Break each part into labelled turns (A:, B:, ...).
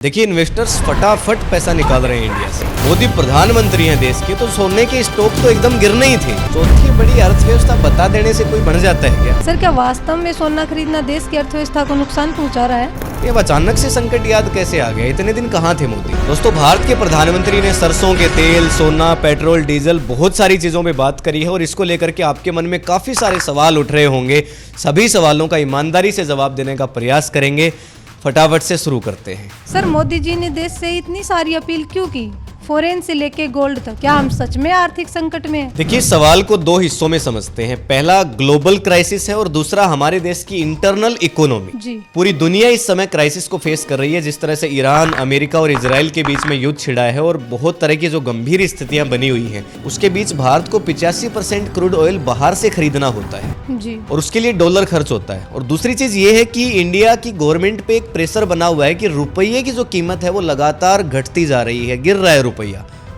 A: देखिए इन्वेस्टर्स फटाफट पैसा निकाल रहे हैं इंडिया से। मोदी प्रधानमंत्री हैं देश के, तो सोने के स्टॉक तो एकदम गिरने ही थे। चौथी बड़ी अर्थव्यवस्था बता देने से कोई बढ़ जाता है क्या?
B: सर, क्या वास्तव में सोना खरीदना देश की अर्थव्यवस्था को नुकसान पहुंचा रहा है?
A: ये अचानक से संकट याद कैसे आ गया? इतने दिन कहाँ थे मोदी? दोस्तों, भारत के प्रधानमंत्री ने सरसों के तेल, सोना, पेट्रोल, डीजल, बहुत सारी चीजों पे बात करी है और इसको लेकर के आपके मन में काफी सारे सवाल उठ रहे होंगे। सभी सवालों का ईमानदारी से जवाब देने का प्रयास करेंगे। फटाफट से शुरू करते हैं।
B: सर, मोदी जी ने देश से इतनी सारी अपील क्यों की? फॉरेन से लेके गोल्ड तक, क्या हम सच में आर्थिक संकट में हैं?
A: देखिए, सवाल को दो हिस्सों में समझते हैं। पहला ग्लोबल क्राइसिस है और दूसरा हमारे देश की इंटरनल इकोनॉमी।
B: जी।
A: पूरी दुनिया इस समय क्राइसिस को फेस कर रही है। जिस तरह से ईरान, अमेरिका और इजराइल के बीच में युद्ध छिड़ा है और बहुत तरह की जो गंभीर स्थितियां बनी हुई हैं, उसके बीच भारत को 85% क्रूड ऑयल बाहर से खरीदना होता है
B: जी।
A: और उसके लिए डॉलर खर्च होता है। और दूसरी चीज ये है कि इंडिया की गवर्नमेंट पे एक प्रेशर बना हुआ है कि रुपये की जो कीमत है वो लगातार घटती जा रही है, गिर रहा है रुपया।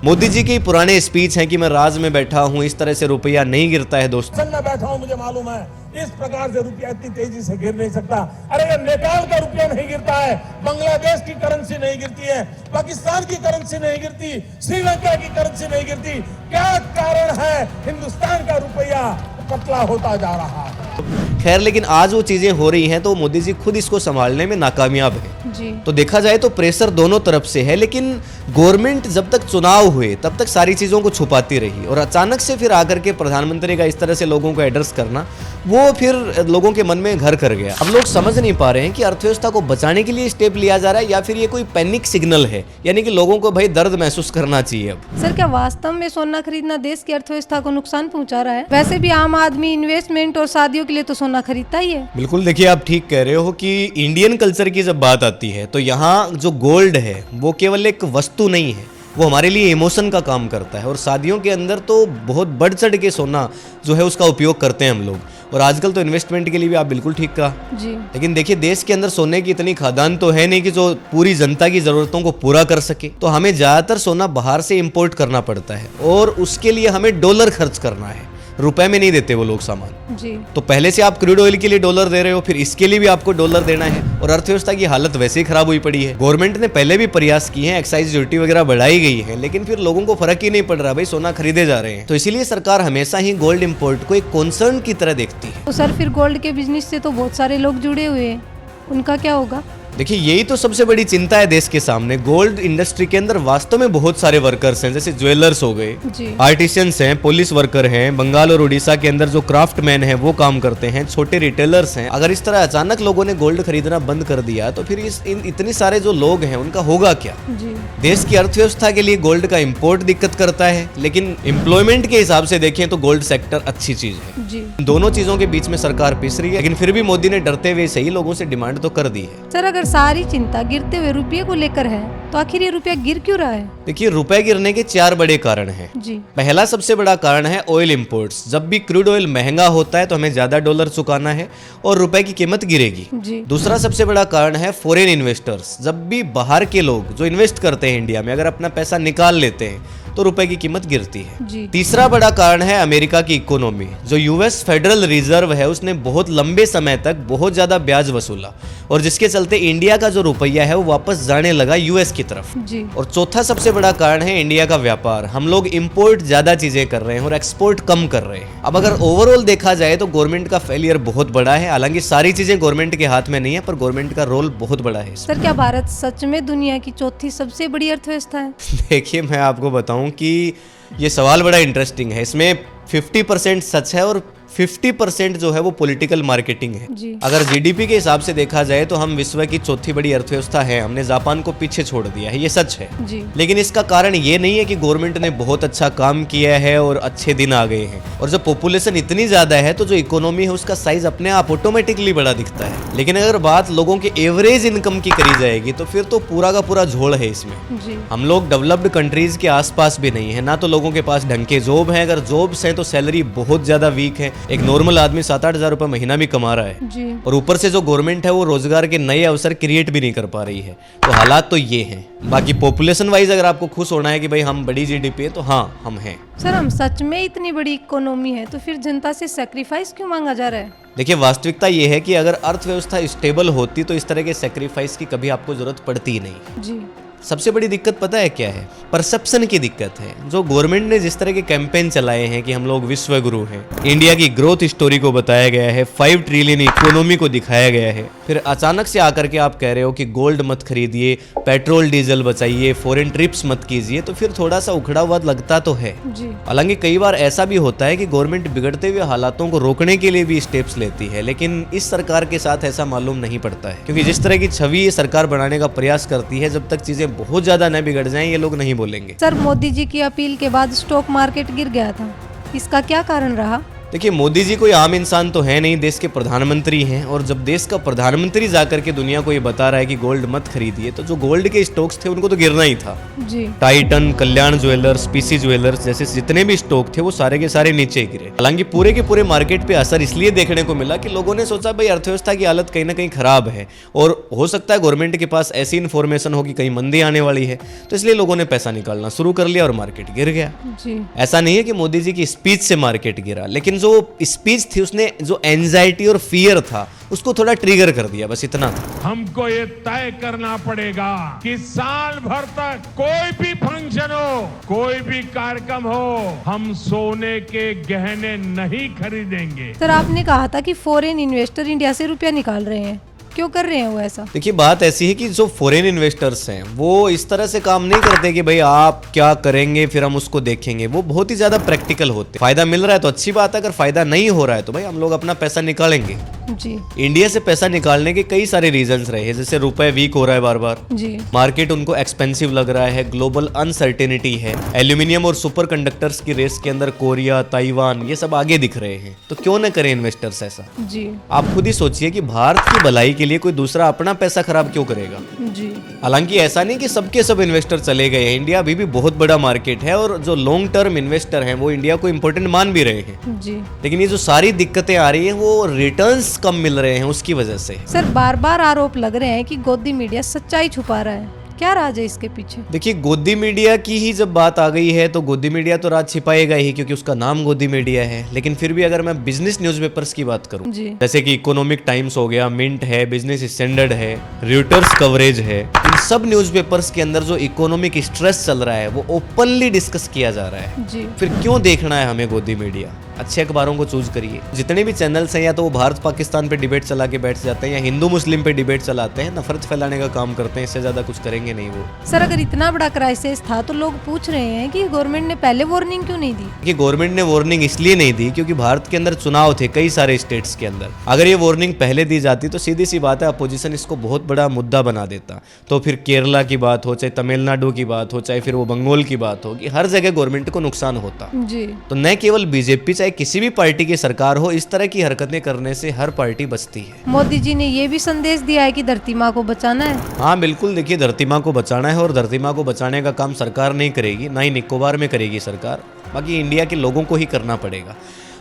A: मोदी जी के पुराने स्पीच हैं कि मैं राज में बैठा हूं, इस तरह से रुपया नहीं गिरता है। दोस्तों,
C: मैं बैठा हूं, मुझे मालूम है इस प्रकार से रुपया इतनी तेजी से गिर नहीं सकता। अरे ये नेपाल का रुपया नहीं गिरता है, बांग्लादेश की करेंसी नहीं गिरती है, पाकिस्तान की करेंसी नहीं गिरती, श्रीलंका की करेंसी नहीं गिरती। क्या कारण है? हिंदुस्तान का रुपया पतला होता जा रहा है।
A: खैर, लेकिन आज वो चीजें हो रही हैं तो मोदी जी खुद इसको संभालने में नाकामयाब है।
B: जी।
A: तो देखा जाए तो प्रेशर दोनों तरफ से है, लेकिन गवर्नमेंट जब तक चुनाव हुए तब तक सारी चीजों को छुपाती रही और अचानक से फिर आकर के प्रधानमंत्री का इस तरह से लोगों को एड्रेस करना, वो फिर लोगों के मन में घर कर गया। अब लोग समझ नहीं पा रहे हैं कि अर्थव्यवस्था को बचाने के लिए स्टेप लिया जा रहा है या फिर ये कोई पैनिक सिग्नल है, यानी कि लोगों को भाई दर्द महसूस करना चाहिए। अब
B: सर, क्या वास्तव में सोना खरीदना देश की अर्थव्यवस्था को नुकसान पहुंचा रहा है? वैसे भी आम आदमी इन्वेस्टमेंट और शादियों के लिए तो सोना खरीदता ही है।
A: बिल्कुल, देखिए आप ठीक कह रहे हो कि इंडियन कल्चर की जब बात आती है तो यहाँ जो गोल्ड है वो केवल एक वस्तु नहीं है, वो हमारे लिए इमोशन का काम करता है। और शादियों के अंदर तो बहुत बढ़ चढ़ के सोना जो है उसका उपयोग करते हैं हम लोग, और आजकल तो इन्वेस्टमेंट के लिए भी आप बिल्कुल ठीक कहा।
B: जी।
A: लेकिन देखिए, देश के अंदर सोने की इतनी खादान तो है नहीं कि जो पूरी जनता की जरूरतों को पूरा कर सके। तो हमें ज्यादातर सोना बाहर से इंपोर्ट करना पड़ता है और उसके लिए हमें डॉलर खर्च करना है, रुपए में नहीं देते वो लोग सामान।
B: जी।
A: तो पहले से आप क्रूड ऑयल के लिए डॉलर दे रहे हो, फिर इसके लिए भी आपको डॉलर देना है और अर्थव्यवस्था की हालत वैसे ही खराब हुई पड़ी है। गवर्नमेंट ने पहले भी प्रयास किए हैं, एक्साइज ड्यूटी वगैरह बढ़ाई गई है, लेकिन फिर लोगों को फर्क ही नहीं पड़ रहा, भाई सोना खरीदे जा रहे हैं। तो इसीलिए सरकार हमेशा ही गोल्ड इंपोर्ट को एक कंसर्न की तरह देखती है।
B: तो सर, फिर गोल्ड के बिजनेस से तो बहुत सारे लोग जुड़े हुए हैं, उनका क्या होगा?
A: देखिए, यही तो सबसे बड़ी चिंता है देश के सामने। गोल्ड इंडस्ट्री के अंदर वास्तव में बहुत सारे वर्कर्स हैं, जैसे ज्वेलर्स हो गए,
B: जी।
A: आर्टिशियंस हैं, पुलिस वर्कर हैं, बंगाल और उड़ीसा के अंदर जो क्राफ्टमैन हैं वो काम करते हैं, छोटे रिटेलर्स हैं। अगर इस तरह अचानक लोगों ने गोल्ड खरीदना बंद कर दिया तो फिर इतने सारे जो लोग हैं उनका होगा क्या?
B: जी।
A: देश की अर्थव्यवस्था के लिए गोल्ड का इंपोर्ट दिक्कत करता है, लेकिन एम्प्लॉयमेंट के हिसाब से देखें तो गोल्ड सेक्टर अच्छी चीज है।
B: जी।
A: दोनों चीजों के बीच में सरकार पिस रही है, लेकिन फिर भी मोदी ने डरते हुए सही लोगों से डिमांड तो कर दी है।
B: सर, अगर सारी चिंता गिरते हुए रुपये को लेकर है तो आखिर ये रुपया गिर क्यों रहा है?
A: देखिए, रुपए गिरने के 4 बड़े कारण हैं।
B: जी।
A: पहला सबसे बड़ा कारण है ऑयल इंपोर्ट्स। जब भी क्रूड ऑयल महंगा होता है तो हमें ज्यादा डॉलर चुकाना है और रुपए की कीमत गिरेगी।
B: जी।
A: दूसरा सबसे बड़ा कारण है फॉरेन इन्वेस्टर्स। जब भी बाहर के लोग जो इन्वेस्ट करते हैं इंडिया में, अगर अपना पैसा निकाल लेते हैं तो रुपए की कीमत गिरती है।
B: जी।
A: तीसरा बड़ा कारण है अमेरिका की इकोनॉमी। जो यूएस फेडरल रिजर्व है उसने बहुत लंबे समय तक बहुत ज्यादा ब्याज वसूला और जिसके चलते इंडिया का जो रुपया है वो वापस जाने लगा यूएस की तरफ।
B: जी।
A: और चौथा सबसे बड़ा कारण है इंडिया का व्यापार। हम लोग इंपोर्ट ज्यादा चीजें कर रहे हैं और एक्सपोर्ट कम कर रहे हैं। अब अगर ओवरऑल देखा जाए तो गवर्नमेंट का फेलियर बहुत बड़ा है। हालांकि सारी चीजें गवर्नमेंट के हाथ में नहीं है, पर गवर्नमेंट का रोल बहुत बड़ा है।
B: सर, क्या भारत सच में दुनिया की चौथी सबसे बड़ी अर्थव्यवस्था है?
A: देखिए, मैं आपको बताऊं कि ये सवाल बड़ा इंटरेस्टिंग है। इसमें 50% सच है और 50% जो है वो पॉलिटिकल मार्केटिंग है।
B: जी।
A: अगर जीडीपी के हिसाब से देखा जाए तो हम विश्व की चौथी बड़ी अर्थव्यवस्था है। हमने जापान को पीछे छोड़ दिया है, ये सच है।
B: जी।
A: लेकिन इसका कारण ये नहीं है कि गवर्नमेंट ने बहुत अच्छा काम किया है और अच्छे दिन आ गए हैं। और जब पॉपुलेशन इतनी ज्यादा है तो जो इकोनॉमी है उसका साइज अपने आप ऑटोमेटिकली बड़ा दिखता है। लेकिन अगर बात लोगों के एवरेज इनकम की करी जाएगी तो फिर तो पूरा का पूरा झोल है इसमें।
B: जी।
A: हम लोग डेवलप्ड कंट्रीज के आसपास भी नहीं है, ना तो लोगों के पास ढंग के जॉब है। अगर जॉब्स हैं तो सैलरी बहुत ज्यादा वीक है। एक नॉर्मल आदमी 7-8 हज़ार रुपये महीना भी कमा रहा है,
B: जी।
A: और ऊपर से जो गवर्नमेंट है वो रोजगार के नए अवसर क्रिएट भी नहीं कर पा रही है। तो हालात तो ये हैं। बाकी पॉपुलेशन वाइज अगर आपको खुश होना है कि भाई हम बड़ी जीडीपी है, तो हाँ हम हैं।
B: सर हम सच में इतनी बड़ी इकोनॉमी है तो फिर जनता से सेक्रीफाइस क्यों मांगा जा रहा है?
A: देखिए, वास्तविकता ये है कि अगर अर्थव्यवस्था स्टेबल होती तो इस तरह के सेक्रीफाइस की कभी आपको जरूरत पड़ती ही नहीं।
B: जी।
A: सबसे बड़ी दिक्कत पता है क्या है? परसेप्शन की दिक्कत है। जो गवर्नमेंट ने जिस तरह के कैंपेन चलाए हैं कि हम लोग विश्व गुरु हैं, इंडिया की ग्रोथ स्टोरी को बताया गया है, 5 ट्रिलियन इकोनॉमी को दिखाया गया है, फिर अचानक से आकर के आप कह रहे हो कि गोल्ड मत खरीदिए, पेट्रोल डीजल बचाइए, फॉरेन ट्रिप्स मत कीजिए, तो फिर थोड़ा सा उखड़ा हुआ लगता तो है।
B: जी।
A: हालांकि कई बार ऐसा भी होता है कि गवर्नमेंट बिगड़ते हुए हालातों को रोकने के लिए भी स्टेप्स लेती है, लेकिन इस सरकार के साथ ऐसा मालूम नहीं पड़ता है, क्योंकि जिस तरह की छवि ये सरकार बनाने का प्रयास करती है, जब तक चीजें बहुत ज्यादा न बिगड़ जाएं ये लोग नहीं बोलेंगे।
B: सर मोदी जी की अपील के बाद स्टॉक मार्केट गिर गया था, इसका क्या कारण रहा?
A: देखिए, मोदी जी कोई आम इंसान तो है नहीं, देश के प्रधानमंत्री हैं, और जब देश का प्रधानमंत्री जाकर के दुनिया को ये बता रहा है कि गोल्ड मत खरीदिए, तो जो गोल्ड के स्टॉक्स थे उनको तो गिरना ही था।
B: जी।
A: टाइटन, कल्याण ज्वेलर्स, पीसी ज्वेलर्स जैसे जितने भी स्टॉक थे वो सारे के सारे नीचे गिरे। हालांकि पूरे के पूरे मार्केट पे असर इसलिए देखने को मिला कि लोगों ने सोचा भाई अर्थव्यवस्था की हालत कहीं ना कहीं खराब है, और हो सकता है गवर्नमेंट के पास ऐसी इन्फॉर्मेशन हो कि कहीं मंदी आने वाली है, तो इसलिए लोगों ने पैसा निकालना शुरू कर लिया और मार्केट गिर गया।
B: जी।
A: ऐसा नहीं है कि मोदी जी की स्पीच से मार्केट गिरा, लेकिन जो स्पीच थी उसने जो एंजाइटी और फियर था उसको थोड़ा ट्रिगर कर दिया, बस इतना था।
C: हमको ये तय करना पड़ेगा कि साल भर तक कोई भी फंक्शन हो, कोई भी कार्यक्रम हो, हम सोने के गहने नहीं खरीदेंगे।
B: सर आपने कहा था कि फॉरेन इन्वेस्टर इंडिया से रुपया निकाल रहे हैं, क्यों कर रहे हैं वो ऐसा?
A: देखिए, बात ऐसी है कि जो फॉरेन इन्वेस्टर्स हैं वो इस तरह से काम नहीं करते कि भाई आप क्या करेंगे फिर हम उसको देखेंगे। वो बहुत ही ज्यादा प्रैक्टिकल होते हैं। फायदा मिल रहा है तो अच्छी बात है, अगर फायदा नहीं हो रहा है तो भाई हम लोग अपना पैसा निकालेंगे।
B: जी।
A: इंडिया से पैसा निकालने के कई सारे रीजंस रहे हैं, जैसे रुपए वीक हो रहा है बार बार,
B: जी।
A: मार्केट उनको एक्सपेंसिव लग रहा है, ग्लोबल अनसर्टेनिटी है, एल्यूमिनियम और सुपर कंडक्टर्स की रेस के अंदर कोरिया, ताइवान ये सब आगे दिख रहे हैं, तो क्यों न करें इन्वेस्टर्स ऐसा?
B: जी।
A: आप खुद ही सोचिए कि भारत की भलाई के लिए कोई दूसरा अपना पैसा खराब क्यों करेगा?
B: जी।
A: हालांकि ऐसा नहीं कि सबके सब इन्वेस्टर चले गए हैं, इंडिया अभी भी बहुत बड़ा मार्केट है, और जो लॉन्ग टर्म इन्वेस्टर हैं वो इंडिया को इंपॉर्टेंट मान भी रहे हैं।
B: जी।
A: लेकिन ये जो सारी दिक्कतें आ रही हैं वो रिटर्न्स कम मिल रहे हैं उसकी वजह से।
B: सर बार बार आरोप लग रहे हैं कि गोदी मीडिया सच्चाई छुपा रहा है, क्या राज है इसके पीछे? देखिए,
A: गोदी मीडिया की ही जब बात आ गई है तो गोदी मीडिया तो राज छिपाएगा ही, क्योंकि उसका नाम गोदी मीडिया है। लेकिन फिर भी अगर मैं बिजनेस न्यूज़पेपर्स की बात करूं,
B: जी।
A: जैसे कि इकोनॉमिक टाइम्स हो गया, मिंट है, बिजनेस स्टैंडर्ड है, रॉयटर्स कवरेज है, इन सब न्यूज़पेपर्स के अंदर जो इकोनॉमिक स्ट्रेस चल रहा है वो ओपनली डिस्कस किया जा रहा है।
B: जी।
A: फिर क्यों देखना है हमें गोदी मीडिया? अच्छे अखबारों को चूज करिए। जितने भी चैनल्स हैं या तो वो भारत पाकिस्तान पे डिबेट चला के बैठ जाते हैं या हिंदू मुस्लिम पे डिबेट चलाते हैं, नफरत फैलाने का काम करते हैं, इससे ज्यादा कुछ करेंगे नहीं वो।
B: सर अगर इतना बड़ा क्राइसिस था तो लोग पूछ रहे हैं कि गवर्नमेंट ने पहले वार्निंग क्यों नहीं दी?
A: कि गवर्नमेंट ने वार्निंग इसलिए नहीं दी क्योंकि भारत के अंदर चुनाव थे कई सारे स्टेट्स के अंदर। अगर ये वार्निंग पहले दी जाती तो सीधी सी बात है अपोजिशन इसको बहुत बड़ा मुद्दा बना देता। तो फिर केरला की बात हो, चाहे तमिलनाडु की बात हो, चाहे फिर वो बंगाल की बात हो, कि हर जगह गवर्नमेंट को नुकसान होता।
B: जी।
A: तो न केवल बीजेपी, चाहे किसी भी पार्टी की सरकार हो, इस तरह की हरकतें करने से हर पार्टी बचती है।
B: मोदी जी ने ये भी संदेश दिया है कि धरती माँ को बचाना है।
A: हाँ बिल्कुल, देखिए धरती माँ को बचाना है, और धरती माँ को बचाने का काम सरकार नहीं करेगी, ना ही निकोबार में करेगी सरकार, बाकी इंडिया के लोगों को ही करना पड़ेगा।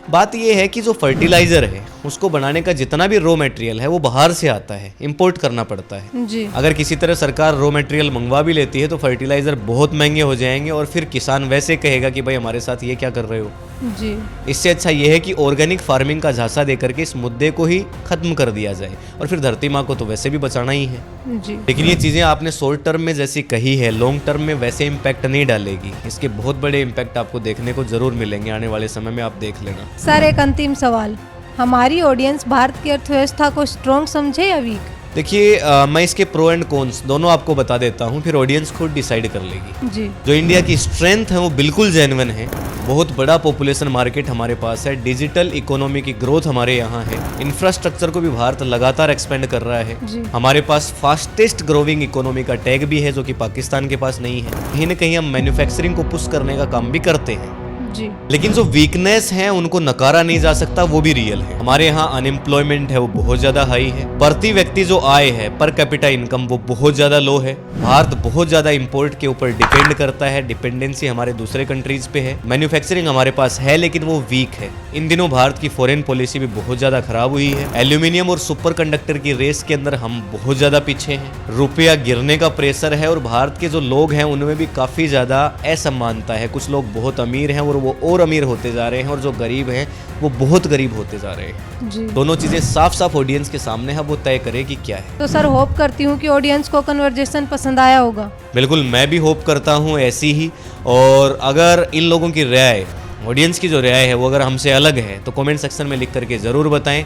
A: बात यह है कि जो फर्टिलाइजर है उसको बनाने का जितना भी रॉ मटेरियल है वो बाहर से आता है, इंपोर्ट करना पड़ता है।
B: जी।
A: अगर किसी तरह सरकार रॉ मटेरियल मंगवा भी लेती है तो फर्टिलाइजर बहुत महंगे हो जाएंगे, और फिर किसान वैसे कहेगा कि भाई हमारे साथ ये क्या कर रहे हो।
B: जी।
A: इससे अच्छा ये है कि ऑर्गेनिक फार्मिंग का झांसा देकर के इस मुद्दे को ही खत्म कर दिया जाए, और फिर धरती माँ को तो वैसे भी बचाना ही है।
B: जी।
A: लेकिन ये चीज़ें आपने शॉर्ट टर्म में जैसी कही है, लॉन्ग टर्म में वैसे इम्पैक्ट नहीं डालेगी। इसके बहुत बड़े इम्पैक्ट आपको देखने को जरूर मिलेंगे आने वाले समय में, आप देख लेना।
B: सर एक अंतिम सवाल, हमारी ऑडियंस भारत की अर्थव्यवस्था को स्ट्रॉन्ग समझे या वीक?
A: देखिए, मैं इसके प्रो एंड कॉन्स दोनों आपको बता देता हूँ, फिर ऑडियंस खुद डिसाइड कर लेगी।
B: जी।
A: जो इंडिया की स्ट्रेंथ है वो बिल्कुल जेन्युइन है। बहुत बड़ा पॉपुलेशन मार्केट हमारे पास है, डिजिटल इकोनॉमी की ग्रोथ हमारे यहाँ है, इंफ्रास्ट्रक्चर को भी भारत लगातार एक्सपेंड कर रहा है।
B: जी।
A: हमारे पास फास्टेस्ट ग्रोविंग इकोनॉमी का टैग भी है जो कि पाकिस्तान के पास नहीं है। कहीं ना कहीं हम मैन्युफैक्चरिंग को पुश करने का काम भी करते हैं।
B: जी।
A: लेकिन जो वीकनेस है उनको नकारा नहीं जा सकता, वो भी रियल है। हमारे यहाँ अनएम्प्लॉयमेंट है वो बहुत ज्यादा हाई है, प्रति व्यक्ति जो आय है पर कैपिटा इनकम वो बहुत ज्यादा लो है। भारत बहुत ज्यादा इंपोर्ट के ऊपर डिपेंड करता है, डिपेंडेंसी हमारे दूसरे कंट्रीज पे है। मैन्युफैक्चरिंग हमारे पास है लेकिन वो वीक है। इन दिनों भारत की फॉरेन पॉलिसी भी बहुत ज्यादा खराब हुई है। एल्यूमिनियम और सुपर कंडक्टर की रेस के अंदर हम बहुत ज्यादा पीछे हैं। रुपया गिरने का प्रेशर है और भारत के जो लोग हैं उनमें भी काफी ज्यादा असमानता है। कुछ लोग बहुत अमीर हैं और वो और अमीर होते जा रहे हैं और जो गरीब हैं वो बहुत गरीब होते जा रहे हैं।
B: जी।
A: दोनों चीजें साफ साफ ऑडियंस के सामने है, वो तय करे कि क्या है।
B: तो सर होप करती हूँ कि ऑडियंस को कन्वर्जेशन पसंद आया होगा।
A: बिल्कुल, मैं भी होप करता हूँ ऐसी ही। और अगर इन लोगों की राय, ऑडियंस की जो राय है वो अगर हमसे अलग है तो कमेंट सेक्शन में लिख करके ज़रूर बताएं।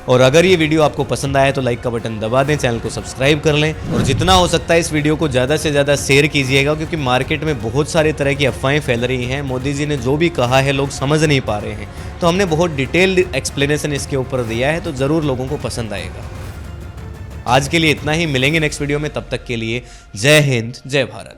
A: और अगर ये वीडियो आपको पसंद आया तो लाइक का बटन दबा दें, चैनल को सब्सक्राइब कर लें और जितना हो सकता है इस वीडियो को ज़्यादा से ज़्यादा शेयर कीजिएगा, क्योंकि मार्केट में बहुत सारे तरह की अफवाहें फैल रही हैं। मोदी जी ने जो भी कहा है लोग समझ नहीं पा रहे हैं, तो हमने बहुत डिटेल्ड एक्सप्लेनेशन इसके ऊपर दिया है, तो ज़रूर लोगों को पसंद आएगा। आज के लिए इतना ही, मिलेंगे नेक्स्ट वीडियो में, तब तक के लिए जय हिंद, जय भारत।